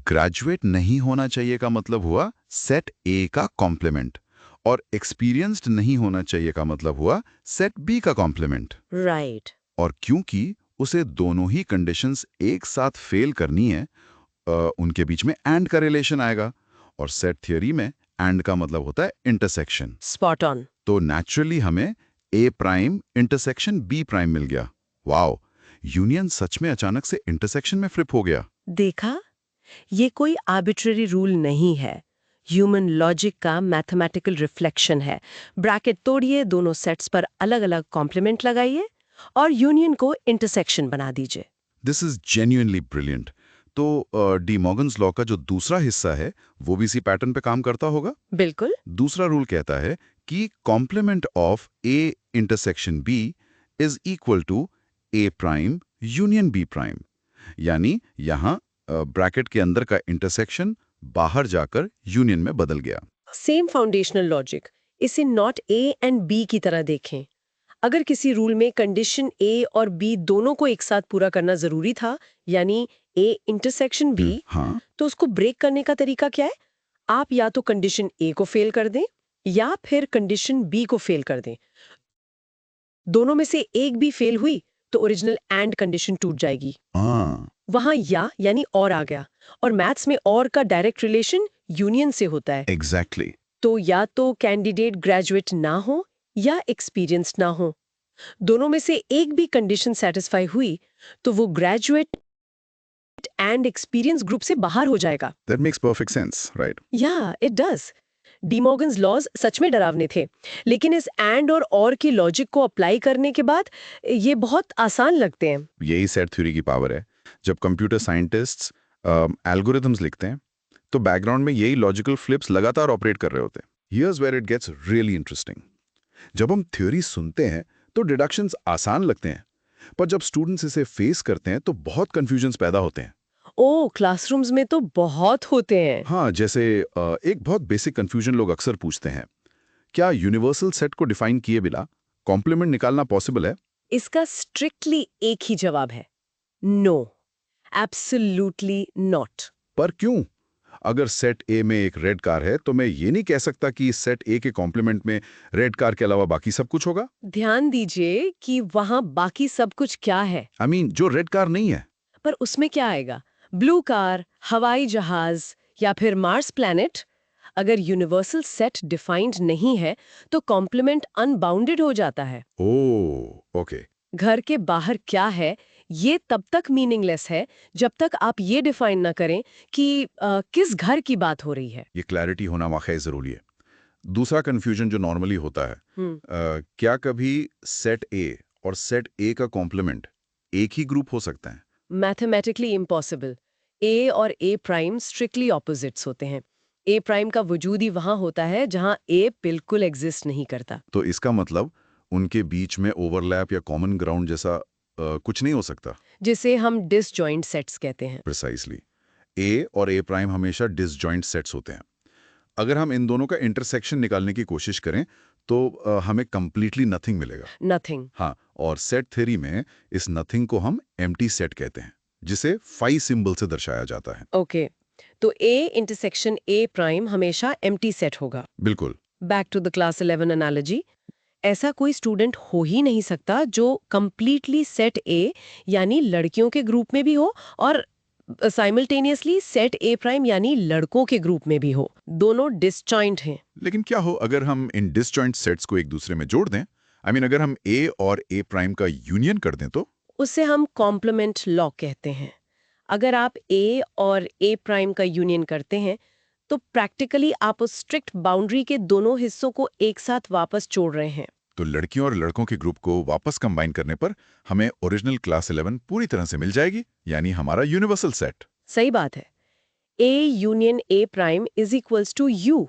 ग्रेजुएट नहीं होना चाहिए का मतलब हुआ सेट ए का कॉम्प्लीमेंट, और एक्सपीरियंस्ड नहीं होना चाहिए का मतलब हुआ सेट बी का कॉम्प्लीमेंट। राइट। और क्योंकि उसे दोनों ही कंडीशंस एक साथ फेल करनी है, उनके बीच में एंड का रिलेशन आएगा, और सेट थ्योरी में एंड का मतलब होता है इंटरसेक्शन। Spot on. तो नेचुरली हमें ए प्राइम इंटरसेक्शन बी प्राइम मिल गया। वाओ, यूनियन सच में अचानक से इंटरसेक्शन में फ्लिप हो गया। देखा, ये कोई आर्बिट्ररी रूल नहीं है, ह्यूमन लॉजिक का मैथमेटिकल रिफ्लेक्शन है। ब्रैकेट तोड़िए, दोनों सेट्स पर अलग अलग कॉम्प्लीमेंट लगाइए और यूनियन को इंटरसेक्शन बना दीजिए। This is genuinely brilliant. तो डी मॉर्गन्स लॉ का जो दूसरा हिस्सा है वो भी इसी पैटर्न पे काम करता होगा। बिल्कुल। दूसरा रूल कहता है कि complement of A intersection B is equal to A prime union B prime. यानी यहाँ ब्रैकेट के अंदर का इंटरसेक्शन बाहर जाकर यूनियन में बदल गया। सेम फाउंडेशनल लॉजिक, इसे नॉट ए एंड बी की तरह देखें। अगर किसी रूल में कंडीशन ए और बी दोनों को एक साथ पूरा करना जरूरी था, यानी ए इंटरसेक्शन बी, हाँ, तो उसको ब्रेक करने का तरीका क्या है? आप या तो कंडीशन ए को फेल कर दें या फिर कंडीशन बी को फेल कर दें। दोनों में से एक भी फेल हुई तो ओरिजिनल एंड कंडीशन टूट जाएगी। हाँ, वहां या यानी और आ गया, और मैथ्स में और का डायरेक्ट रिलेशन यूनियन से होता है। एग्जैक्टली। तो या तो कैंडिडेट ग्रेजुएट ना हो या एक्सपीरियंस ना हो, दोनों में से एक भी कंडीशन सेटिस्फाई हुई तो वो ग्रेजुएट एंड एक्सपीरियंस ग्रुप से बाहर हो जाएगा। That makes perfect sense, right? या it does. De Morgan's laws सच में डरावने थे, लेकिन इस एंड और की लॉजिक को अप्लाई करने के बाद ये बहुत आसान लगते हैं। यही सेट थ्योरी की पावर है। जब कंप्यूटर साइंटिस्ट्स एल्गोरिथम्स लिखते हैं तो बैकग्राउंड में यही लॉजिकल फ्लिप्स लगातार ऑपरेट कर रहे होते हैं। Here's where it gets really interesting. जब हम थ्योरी सुनते हैं तो डिडक्शंस आसान लगते हैं, पर जब स्टूडेंट्स इसे फेस करते हैं तो बहुत कंफ्यूजन्स पैदा होते हैं। ओ, क्लासरूम्स में तो बहुत होते हैं। हाँ, जैसे एक बहुत बेसिक कंफ्यूजन लोग अक्सर पूछते हैं, क्या यूनिवर्सल सेट को डिफाइन किए बिना कॉम्प्लीमेंट निकालना पॉसिबल है? इसका स्ट्रिक्टली एक ही जवाब है, नो, एब्सोल्युटली नॉट। पर क्यों? अगर सेट ए में एक रेड कार है तो मैं ये नहीं कह सकता कि सेट ए के कॉम्प्लीमेंट में रेड कार के अलावा बाकी सब कुछ होगा। ध्यान दीजिए कि वहां बाकी सब कुछ क्या है, आई मीन जो रेड कार नहीं है। पर उसमें क्या आएगा? ब्लू कार, हवाई जहाज या फिर मार्स प्लैनेट? अगर यूनिवर्सल सेट डिफाइंड नहीं है तो कॉम्प्लीमेंट अनबाउंडेड हो जाता है। Oh okay. घर के बाहर क्या है ये तब तक मीनिंगलेस है जब तक आप ये डिफाइन ना करें कि किस घर की बात हो रही है। ये क्लैरिटी होना वाकई ज़रूरी है। दूसरा कन्फ्यूजन जो नॉर्मली होता है, क्या कभी सेट ए और सेट ए का कॉम्प्लीमेंट एक ही ग्रुप हो सकता है? Mathematically impossible. ए और ए प्राइम स्ट्रिक्टली ऑपोजिट्स होते हैं। ए प्राइम का वजूद ही वहां होता है जहां ए बिल्कुल एग्जिस्ट नहीं करता। तो इसका मतलब उनके बीच में ओवरलैप या कॉमन ग्राउंड जैसा कुछ नहीं हो सकता? जिसे हम डिसजॉइंट सेट्स कहते हैं। प्रिसाइसली। ए और ए प्राइम हमेशा डिसजॉइंट सेट्स होते हैं। अगर हम इन दोनों का इंटरसेक्शन निकालने की कोशिश करें तो हमें कंप्लीटली नथिंग मिलेगा। नथिंग। हाँ, और सेट थ्योरी में इस नथिंग को हम एम्प्टी सेट कहते हैं, जिसे फाई सिंबल से दर्शाया जाता है। ओके, तो ए इंटरसेक्शन ए प्राइम हमेशा एम्प्टी सेट होगा। बिल्कुल। Back to the class 11 analogy. ऐसा कोई स्टूडेंट हो ही नहीं सकता जो कंप्लीटली सेट ए यानी लड़कियों के ग्रुप में भी हो और साइमल्टेनियसली सेट ए प्राइम यानी लड़कों के ग्रुप में भी हो। दोनों डिसजॉइंट हैं। लेकिन क्या हो अगर हम इन डिसजॉइंट सेट्स को एक दूसरे में जोड़ दें? आई मीन अगर हम ए और ए प्राइम का यूनियन कर दें तो? उसे हम कॉम्प्लीमेंट लॉ कहते हैं। अगर आप ए और ए प्राइम का यूनियन करते हैं तो प्रैक्टिकली आप उस स्ट्रिक्ट बाउंड्री के दोनों हिस्सों को एक साथ वापस जोड़ रहे हैं। तो लड़कियों और लड़कों के ग्रुप को वापस कंबाइन करने पर हमें ओरिजिनल क्लास 11 पूरी तरह से मिल जाएगी, यानी हमारा यूनिवर्सल सेट। सही बात है। A union A prime is equals to U.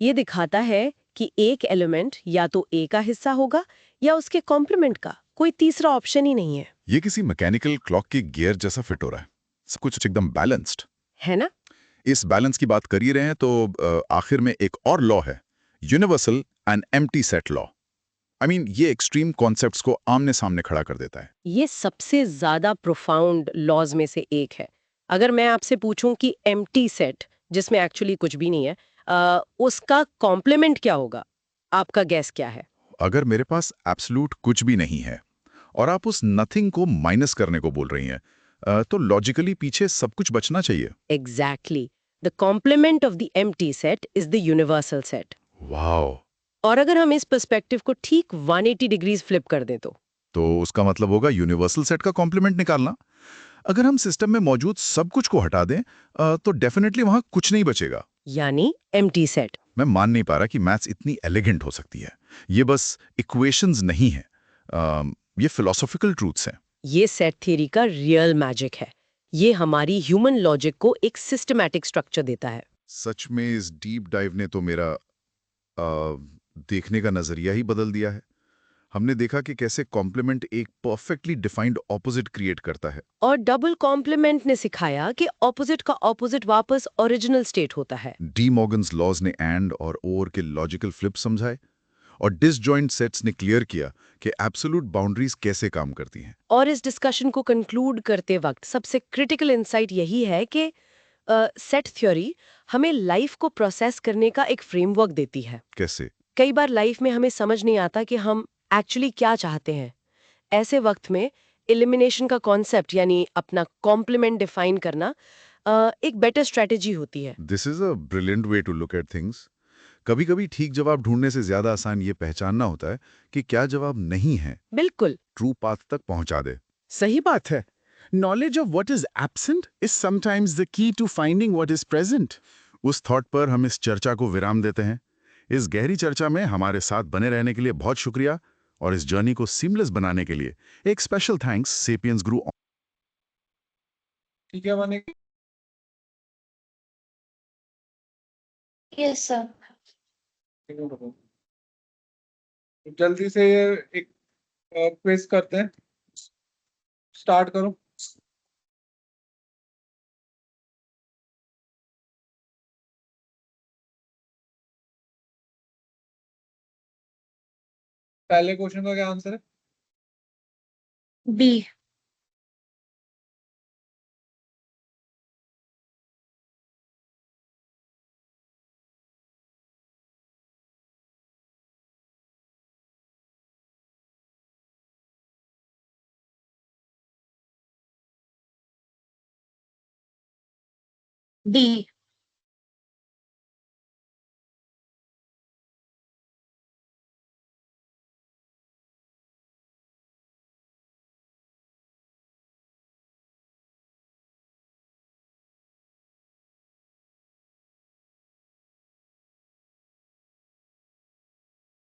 ये दिखाता है कि एक एलिमेंट या तो ए का हिस्सा होगा या उसके कॉम्प्लीमेंट का, कोई तीसरा ऑप्शन ही नहीं है। ये किसी मैकेनिकल क्लॉक के गियर जैसा फिट हो रहा है, सब कुछ एकदम बैलेंस्ड है ना? इस बैलेंस की बात कर ही रहे हैं तो आखिर में एक और लॉ है, universal and empty set law. I mean ये एक्सट्रीम कॉन्सेप्ट्स को आमने सामने खड़ा कर देता है। ये सबसे ज्यादा प्रोफाउंड लॉज में से एक है। अगर मैं आपसे पूछूं कि एम्प्टी सेट जिसमें एक्चुअली कुछ भी नहीं है, उसका कॉम्प्लीमेंट क्या होगा? आपका गैस क्या है? अगर मेरे पास एब्सोल्यूट कुछ भी नहीं है और आप उस नथिंग को माइनस करने को बोल रही हैं, तो लॉजिकली पीछे सब कुछ बचना चाहिए। Exactly. The complement of the empty set is the universal set. Wow. और अगर हम इस पर्सपेक्टिव को ठीक 180 डिग्रीज फ्लिप कर दें तो उसका मतलब होगा यूनिवर्सल सेट का कॉम्प्लीमेंट निकालना। अगर हम सिस्टम में मौजूद सब कुछ को हटा दें तो डेफिनेटली वहां कुछ नहीं बचेगा। यानी एम्प्टी सेट। मैं मान नहीं पा रहा कि मैथ्स इतनी एलिगेंट हो सकती है। ये बस इक्वेशंस नहीं है, ये फिलोसॉफिकल ट्रूथ्स हैं। ये सेट थ्योरी का रियल मैजिक है। ये हमारी ह्यूमन लॉजिक को एक सिस्टमैटिक स्ट्रक्चर देता है। सच में इस डीप डाइव ने तो मेरा देखने का नजरिया ही बदल दिया है। हमने देखा कि कैसे कॉम्प्लीमेंट एक परफेक्टली डिफाइंड ऑपोजिट क्रिएट करता है। और डबल कॉम्प्लीमेंट ने सिखाया कि ऑपोजिट का ऑपोजिट वापस ओरिजिनल स्टेट होता है। डी मॉर्गन्स लॉज ने एंड और ओर के लॉजिकल फ्लिप समझाए और डिसजॉइंट सेट्स ने क्लियर किया कि एब्सोल्यूट बाउंड्रीज कैसे काम करती हैं। और इस डिस्कशन को कंक्लूड करते वक्त सबसे क्रिटिकल इंसाइट यही है कि सेट थ्योरी हमें लाइफ को प्रोसेस करने का एक फ्रेमवर्क देती है। कैसे? कई बार लाइफ में हमें समझ नहीं आता कि हम एक्चुअली क्या चाहते हैं। ऐसे वक्त में एलिमिनेशन का कॉन्सेप्ट यानी अपना कॉम्प्लीमेंट डिफाइन करना एक बेटर स्ट्रेटेजी होती है। This is a brilliant way to look at things. कभी-कभी ठीक जवाब ढूंढने से ज्यादा आसान ये पहचानना होता है कि क्या जवाब नहीं है बिल्कुल ट्रू पाथ तक पहुंचा दे। सही बात है। Knowledge of what is absent is sometimes the key to finding what is present. उस थॉट पर हम इस चर्चा को विराम देते हैं। इस गहरी चर्चा में हमारे साथ बने रहने के लिए बहुत शुक्रिया और इस जर्नी को सीमलेस बनाने के लिए एक स्पेशल थैंक्स सेपियंस गुरु। ठीक है माने यस सर। जल्दी से एक क्विज करते हैं, स्टार्ट करो। पहले क्वेश्चन का क्या आंसर है? B. D.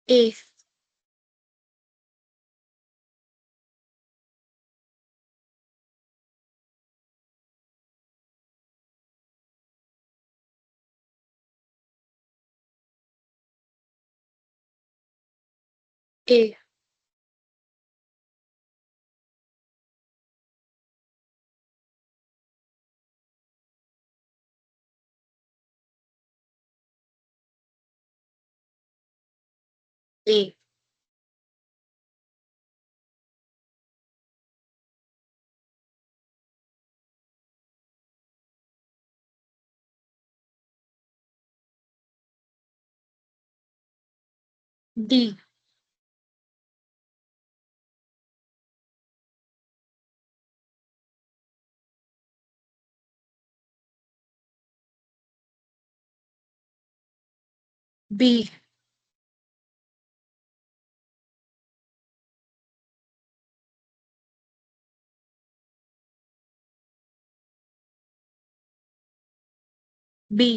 A. A. A. D. B. B.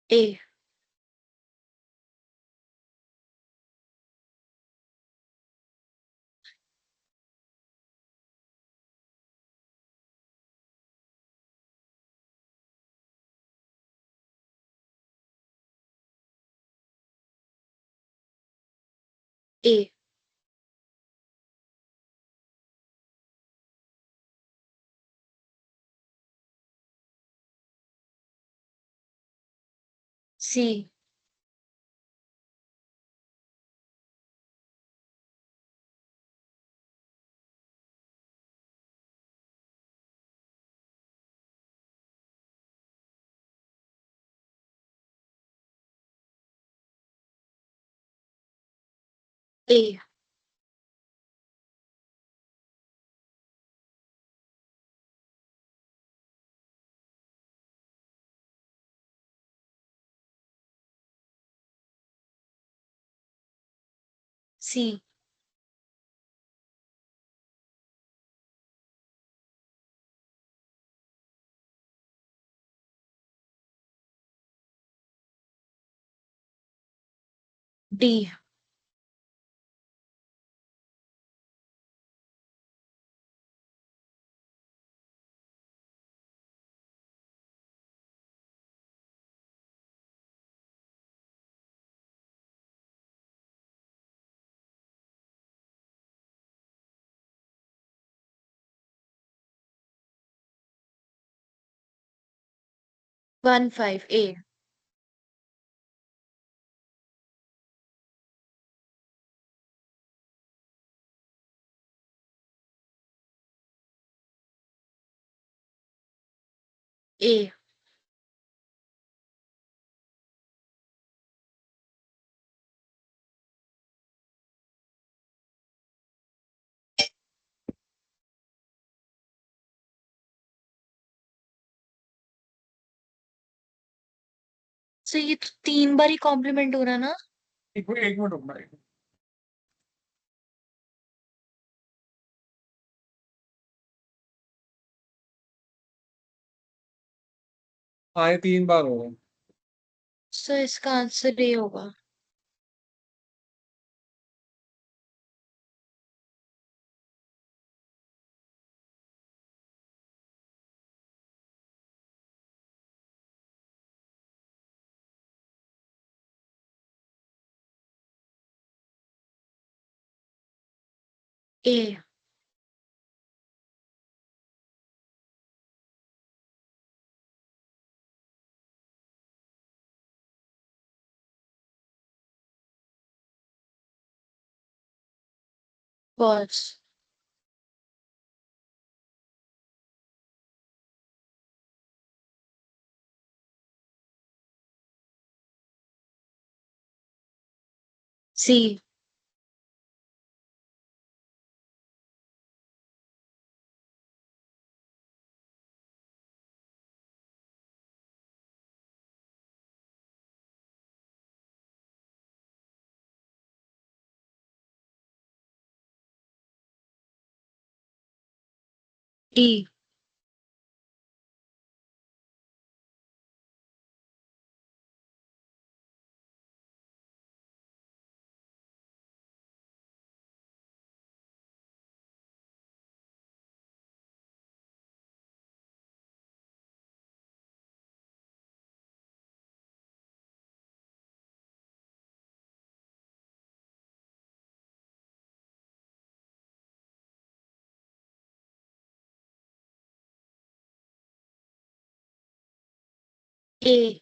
A. A. C. A. C. D. One five. A. A. So ये तो 3 बार ही कॉम्प्लीमेंट हो रहा ना। एक मिनट रुकना। हाँ, ये 3 बार होगा। सो इसका आंसर ए होगा। ए। false. C. D. A.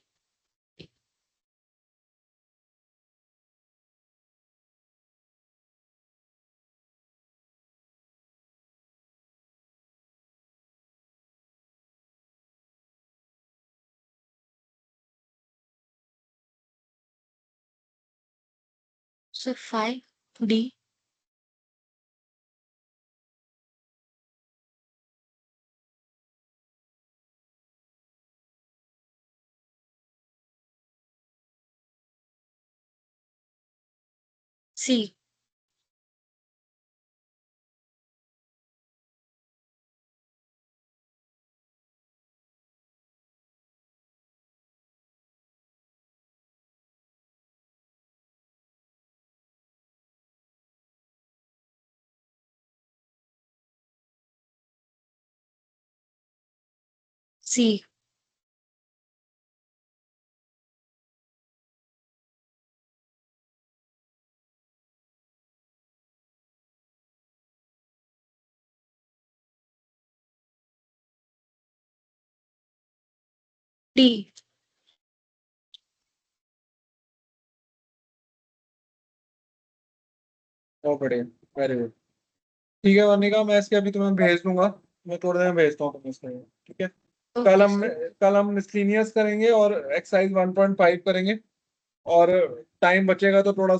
So 5. D. C. C. D. बहुत बढ़िया, वेरी गुड। ठीक है वनिका, मैं इसके अभी तुम्हें भेज दूंगा, मैं थोड़ी देर में भेजता हूँ तुम्हें इसके, ठीक है। कल Okay, हम sir. कल हम मिसलिनियस करेंगे और एक्सरसाइज 1.5 करेंगे, और टाइम बचेगा तो थोड़ी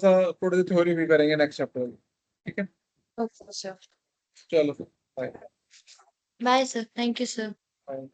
सी थ्योरी भी करेंगे नेक्स्ट चैप्टर में, ठीक है। Okay, sir. चलो, bye Bye, sir. Thank you, sir. Bye.